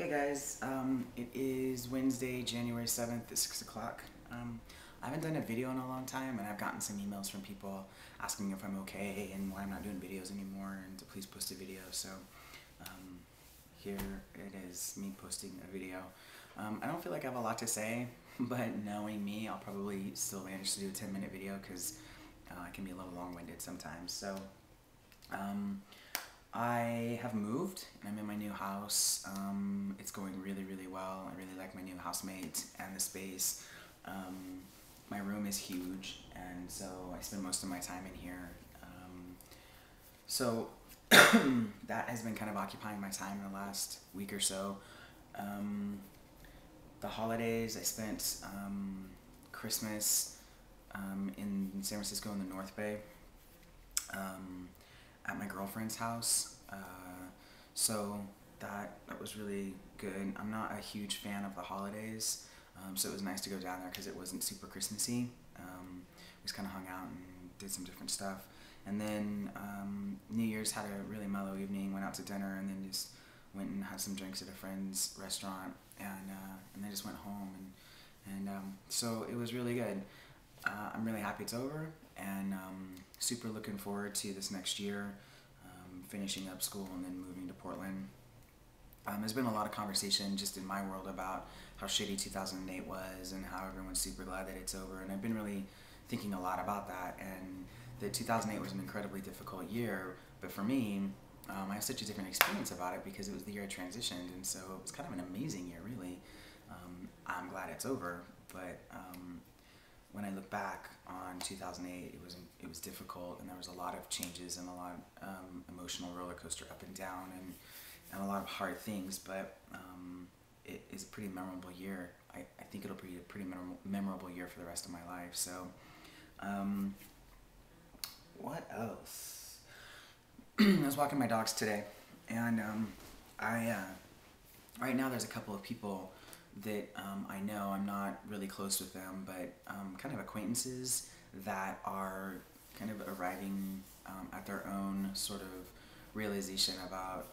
Hey guys, it is Wednesday, January 7th at 6 o'clock. I haven't done a video in a long time, and I've gotten some emails from people asking if I'm okay and why I'm not doing videos anymore and to please post a video. So um, here it is, me posting a video. I don't feel like I have a lot to say, but knowing me, I'll probably still manage to do a 10-minute video because I can be a little long-winded sometimes. So I have moved and I'm in my new house. It's going really, really well. I really like my new housemate and the space. My room is huge, and so I spend most of my time in here. So that has been kind of occupying my time in the last week or so. The holidays, I spent Christmas in San Francisco in the North Bay. At my girlfriend's house, so that was really good. I'm not a huge fan of the holidays, so it was nice to go down there because it wasn't super Christmassy. We just kind of hung out and did some different stuff, and then New Year's had a really mellow evening. Went out to dinner, and then just went and had some drinks at a friend's restaurant, and then just went home, and so it was really good. I'm really happy it's over, and super looking forward to this next year, finishing up school and then moving to Portland. There's been a lot of conversation just in my world about how shitty 2008 was and how everyone's super glad that it's over, and I've been really thinking a lot about that, and that 2008 was an incredibly difficult year, but for me, I have such a different experience about it because it was the year I transitioned, and so it was kind of an amazing year, really. I'm glad it's over, but when I look back on 2008, it was difficult, and there was a lot of changes and a lot of emotional roller coaster up and down, and a lot of hard things. But it is a pretty memorable year. I think it'll be a pretty memorable year for the rest of my life. So, what else? I was walking my dogs today, and right now there's a couple of people that I know. I'm not really close with them, but kind of acquaintances that are kind of arriving at their own sort of realization about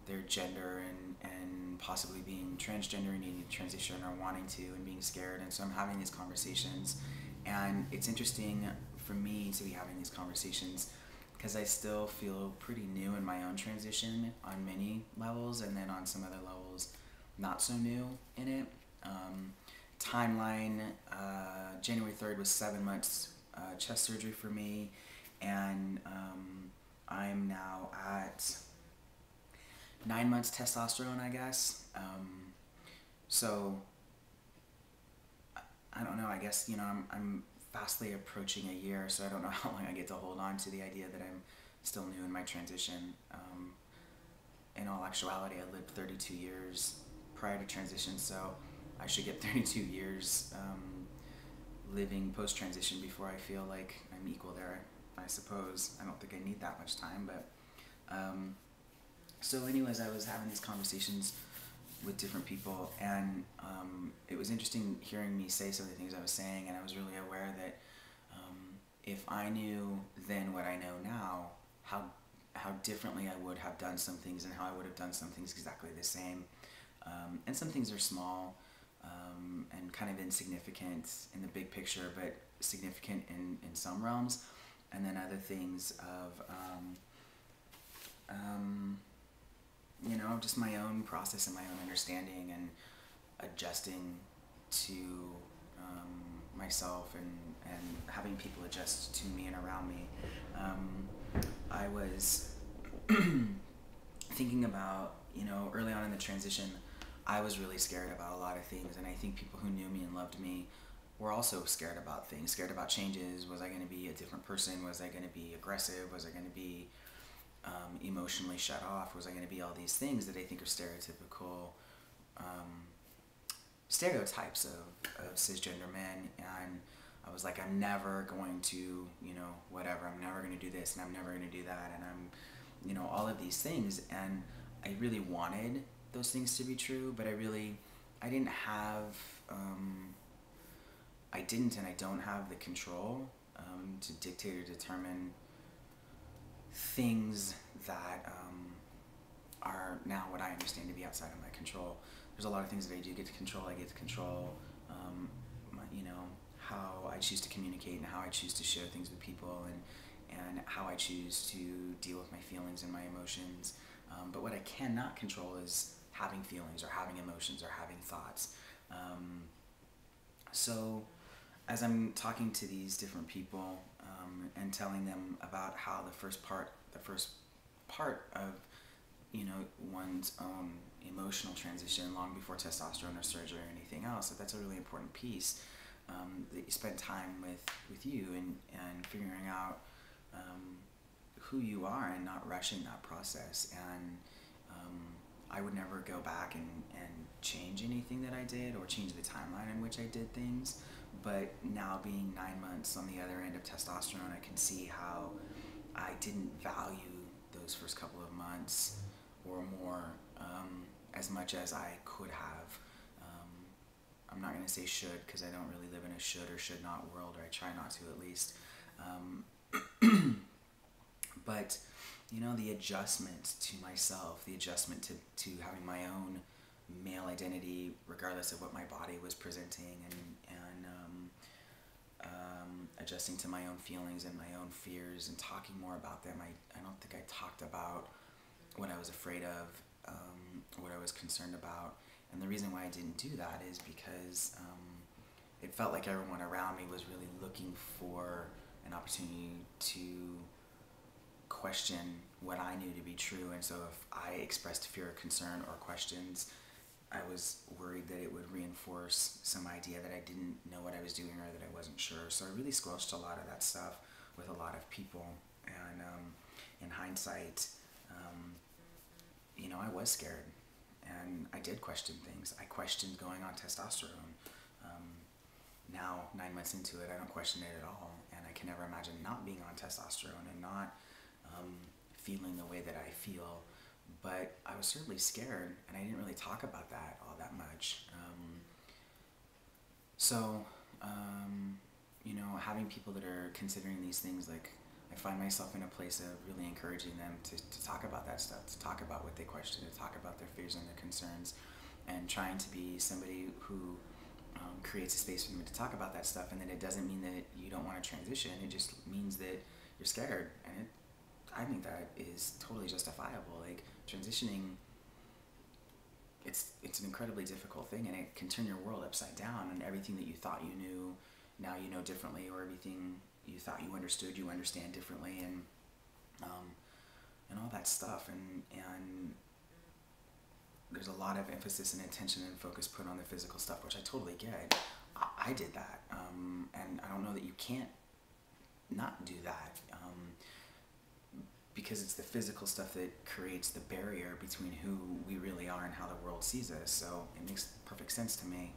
their gender and possibly being transgender and needing to transition or wanting to and being scared. And so I'm having these conversations, and it's interesting for me to be having these conversations because I still feel pretty new in my own transition on many levels, and then on some other levels not so new in it. Timeline, January 3rd was 7 months chest surgery for me, and I'm now at 9 months testosterone, I guess. So I don't know, I guess, I'm fastly approaching a year, so I don't know how long I get to hold on to the idea that I'm still new in my transition. In all actuality, I lived 32 years prior to transition, so I should get 32 years living post-transition before I feel like I'm equal there, I suppose. I don't think I need that much time, but so anyways, I was having these conversations with different people, and it was interesting hearing me say some of the things I was saying, and I was really aware that if I knew then what I know now, how differently I would have done some things, and how I would have done some things exactly the same. And some things are small and kind of insignificant in the big picture, but significant in some realms. And then other things of, just my own process and my own understanding and adjusting to myself and having people adjust to me and around me. I was thinking about, early on in the transition, I was really scared about a lot of things, and I think people who knew me and loved me were also scared about things, scared about changes. Was I going to be a different person? Was I going to be aggressive? Was I going to be emotionally shut off? Was I going to be all these things that I think are stereotypical stereotypes of cisgender men? And I was like, I'm never going to, whatever, I'm never going to do this, and I'm never going to do that, and I'm, all of these things. And I really wanted those things to be true, but I didn't have, and I don't have the control to dictate or determine things that are now what I understand to be outside of my control. There's a lot of things that I do get to control. I get to control, how I choose to communicate and how I choose to share things with people, and how I choose to deal with my feelings and my emotions. But what I cannot control is having feelings or having emotions or having thoughts. So as I'm talking to these different people and telling them about how the first part of one's own emotional transition, long before testosterone or surgery or anything else, that's a really important piece, that you spend time with you and figuring out who you are and not rushing that process. And I would never go back and change anything that I did or change the timeline in which I did things. But now, being 9 months on the other end of testosterone, I can see how I didn't value those first couple of months or more as much as I could have. I'm not going to say should, because I don't really live in a should or should not world, or I try not to at least. But the adjustment to myself, the adjustment to having my own male identity, regardless of what my body was presenting, and adjusting to my own feelings and my own fears and talking more about them. I don't think I talked about what I was afraid of, what I was concerned about. And the reason why I didn't do that is because it felt like everyone around me was really looking for an opportunity to question what I knew to be true. And so if I expressed fear or concern or questions, I was worried that it would reinforce some idea that I didn't know what I was doing or that I wasn't sure. So I really squelched a lot of that stuff with a lot of people. And in hindsight, I was scared. And I did question things. I questioned going on testosterone. Now, 9 months into it, I don't question it at all. And I can never imagine not being on testosterone and not feeling the way that I feel. But I was certainly scared, and I didn't really talk about that all that much. Having people that are considering these things, like, I find myself in a place of really encouraging them to talk about that stuff, to talk about what they question, to talk about their fears and their concerns, and trying to be somebody who creates a space for them to talk about that stuff. And then it doesn't mean that you don't want to transition, it just means that you're scared. And I think that is totally justifiable. Like, transitioning, it's an incredibly difficult thing, and it can turn your world upside down, and everything that you thought you knew, now you know differently, or everything you thought you understood, you understand differently, and all that stuff. And there's a lot of emphasis and attention and focus put on the physical stuff, which I totally get. I did that, and I don't know that you can't not do that, because it's the physical stuff that creates the barrier between who we really are and how the world sees us. So it makes perfect sense to me.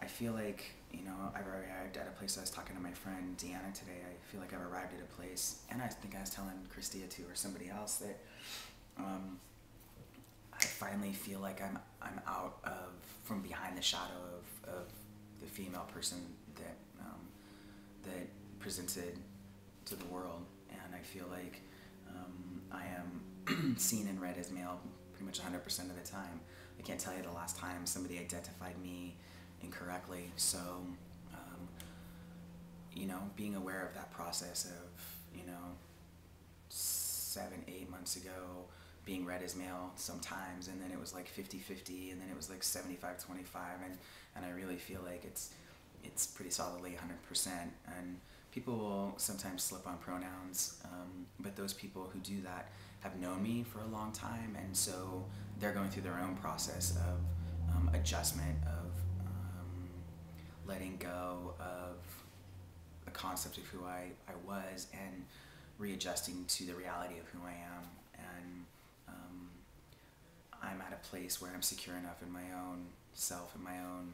I feel like, I've arrived at a place. I was talking to my friend Deanna today. I feel like I've arrived at a place, and I think I was telling Christia too, or somebody else, that I finally feel like I'm out from behind the shadow of the female person that presented to the world, and I feel like I am seen and read as male pretty much 100% of the time. I can't tell you the last time somebody identified me incorrectly. So being aware of that process of 7-8 months ago being read as male sometimes, and then it was like 50-50, and then it was like 75-25, and I really feel like it's pretty solidly 100%. And people will sometimes slip on pronouns, but those people who do that have known me for a long time, and so they're going through their own process of adjustment, of letting go of a concept of who I was, and readjusting to the reality of who I am. And I'm at a place where I'm secure enough in my own self and my own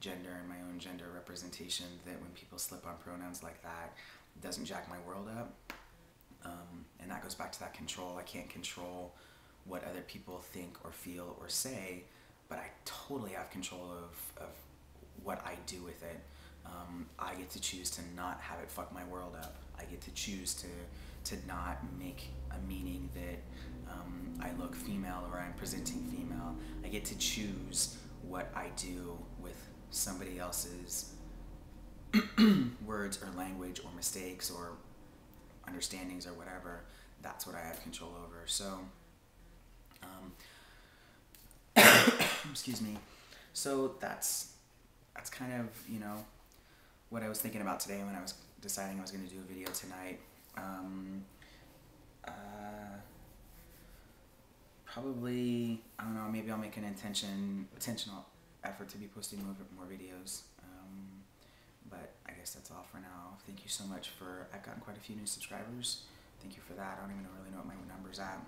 gender and my own gender representation that when people slip on pronouns like that, it doesn't jack my world up. And that goes back to that control. I can't control what other people think or feel or say, but I totally have control of what I do with it. I get to choose to not have it fuck my world up. I get to choose to not make a meaning female or I'm presenting female. I get to choose what I do with somebody else's words or language or mistakes or understandings or whatever. That's what I have control over. So, excuse me. So that's kind of, you know, what I was thinking about today when I was deciding I was going to do a video tonight. Probably, I don't know, maybe I'll make an intentional effort to be posting more videos. But I guess that's all for now. Thank you so much I've gotten quite a few new subscribers. Thank you for that. I don't even really know what my number's at.